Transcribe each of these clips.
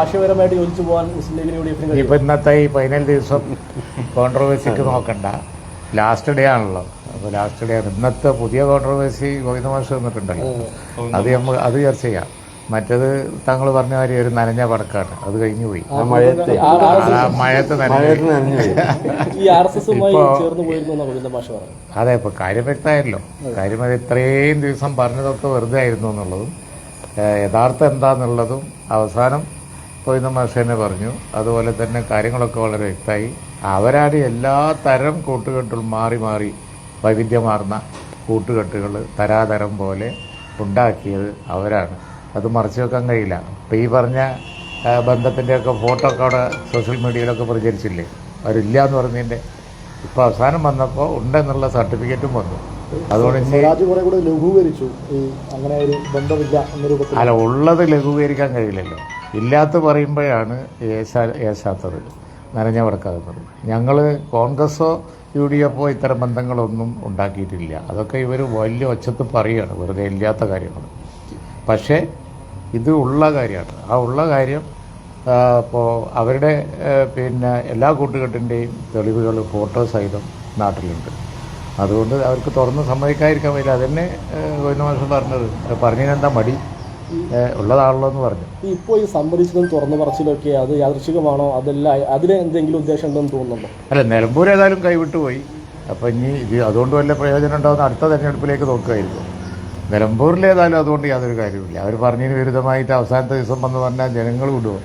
ആശയപരമായിട്ട് യോജിച്ചു പോകാൻ മുസ്ലിം ലീഗിന് യുഡിഎഫിന് ഇപ്പൊ ഇന്നത്തെ ഈ 15 ദിവസം കോൺട്രവേഴ്സിക്ക് നോക്കണ്ട, ലാസ്റ്റ് ഡേ ആണല്ലോ. അപ്പോൾ ലാസ്റ്റ് ഡേ ആണ് ഇന്നത്തെ പുതിയ കോൺട്രവേഴ്സി. ഗോവിന്ദ മാഷ് വന്നിട്ടുണ്ടല്ലോ, അത് ചർച്ച ചെയ്യാം. മറ്റേത് താങ്കൾ പറഞ്ഞ കാര്യം ഒരു നനഞ്ഞ പടക്കാണ്, അത് കഴിഞ്ഞു പോയി. മഴയത്ത് അതെ, ഇപ്പൊ കാര്യം വ്യക്തമായല്ലോ. കാര്യം അത് ഇത്രയും ദിവസം പറഞ്ഞതൊക്കെ വെറുതെ ആയിരുന്നു എന്നുള്ളതും യഥാർത്ഥം എന്താന്നുള്ളതും അവസാനം ഗോവിന്ദ മാഷ് തന്നെ പറഞ്ഞു. അതുപോലെ തന്നെ കാര്യങ്ങളൊക്കെ വളരെ വ്യക്തമായി. അവരാണ് എല്ലാ തരം കൂട്ടുകെട്ടുകൾ മാറി മാറി വൈവിധ്യമാർന്ന കൂട്ടുകെട്ടുകൾ തരാതരം പോലെ ഉണ്ടാക്കിയത് അവരാണ്. അത് മറച്ചു വെക്കാൻ കഴിയില്ല. ഇപ്പം ഈ പറഞ്ഞ ബന്ധത്തിൻ്റെയൊക്കെ ഫോട്ടോ ഒക്കെ അവിടെ സോഷ്യൽ മീഡിയയിലൊക്കെ പ്രചരിച്ചില്ലേ, അവരില്ല എന്ന് പറഞ്ഞതിൻ്റെ. ഇപ്പോൾ അവസാനം വന്നപ്പോൾ ഉണ്ടെന്നുള്ള സർട്ടിഫിക്കറ്റും വന്നു. അതുകൊണ്ട് അല്ല, ഉള്ളത് ലഘൂകരിക്കാൻ കഴിയില്ലല്ലോ. ഇല്ലാത്ത പറയുമ്പോഴാണ് ഏശാത്തത്, നനഞ്ഞ വടക്കാകുന്നത്. ഞങ്ങൾ കോൺഗ്രസോ UDFോ ഇത്തരം ബന്ധങ്ങളൊന്നും ഉണ്ടാക്കിയിട്ടില്ല. അതൊക്കെ ഇവർ വലിയ ഒച്ചത്ത് പറയുകയാണ്, വെറുതെ ഇല്ലാത്ത കാര്യങ്ങൾ. പക്ഷേ ഇത് ഉള്ള കാര്യമാണ്. ആ ഉള്ള കാര്യം ഇപ്പോൾ അവരുടെ പിന്നെ എല്ലാ കൂട്ടുകെട്ടിൻ്റെയും തെളിവുകൾ ഫോട്ടോ സഹിതം നാട്ടിലുണ്ട്. അതുകൊണ്ട് അവർക്ക് തുറന്ന് സമ്മതിക്കാതിരിക്കാൻ പറ്റില്ല. അതന്നെ ഗോവിന്ദ മാഷ് പറഞ്ഞത്. പറഞ്ഞതിനെന്താ മടി, ഉള്ളതാണല്ലോ എന്ന് പറഞ്ഞു. ഇപ്പോൾ ഈ സമ്മതിച്ചതും തുറന്നു പറച്ചിലൊക്കെ അത് യാദൃശ്ചികമാണോ, അതല്ല അതിന് എന്തെങ്കിലും ഉദ്ദേശം ഉണ്ടെന്ന് തോന്നുന്നുണ്ടോ? അല്ല, നിലമ്പൂർ ഏതായാലും കൈവിട്ടു പോയി. അപ്പം ഇനി ഇത് അതുകൊണ്ട് വല്ല പ്രയോജനം ഉണ്ടാകുന്ന അടുത്ത തെരഞ്ഞെടുപ്പിലേക്ക് നോക്കുകയായിരിക്കും. നിലമ്പൂരിലേതായാലും അതുകൊണ്ട് യാതൊരു കാര്യമില്ല. അവർ പറഞ്ഞതിന് വിരുദ്ധമായിട്ട് അവസാനത്തെ ദിവസം വന്ന് പറഞ്ഞാൽ ജനങ്ങൾ വിടുമോ?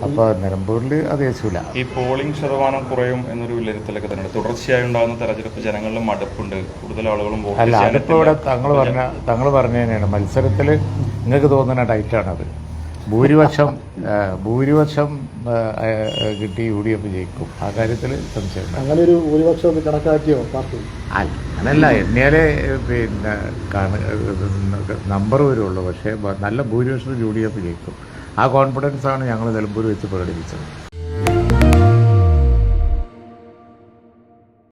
അപ്പോൾ നിലമ്പൂരിൽ അത് യേശൂല. ഈ പോളിംഗ് ശതമാനം കുറയും എന്നൊരു വിലയിരുത്തലൊക്കെ തന്നെ തുടർച്ചയായി ഉണ്ടാകുന്ന തെരഞ്ഞെടുപ്പ് ജനങ്ങളിലും മടുപ്പുണ്ട്, കൂടുതൽ ആളുകളും അല്ല, അതിപ്പോൾ ഇവിടെ തങ്ങൾ പറഞ്ഞതിനാണ്. മത്സരത്തിൽ നിങ്ങൾക്ക് തോന്നുന്ന ടൈറ്റാണത്. ഭൂരിപക്ഷം കിട്ടി UDF ജയിക്കും. ആ കാര്യത്തിൽ സംശയമില്ല. അങ്ങനെ ഒരു ഭൂരിപക്ഷം കണക്കാക്കിയോ പാർട്ടി? അങ്ങനല്ല, എന്നാലേ പിന്നെ നമ്പർ വരുള്ളൂ. പക്ഷേ നല്ല ഭൂരിപക്ഷം UDF ജയിക്കും. ആ കോൺഫിഡൻസാണ് ഞങ്ങൾ നിലമ്പൂർ വെച്ച് പ്രകടിപ്പിച്ചത്.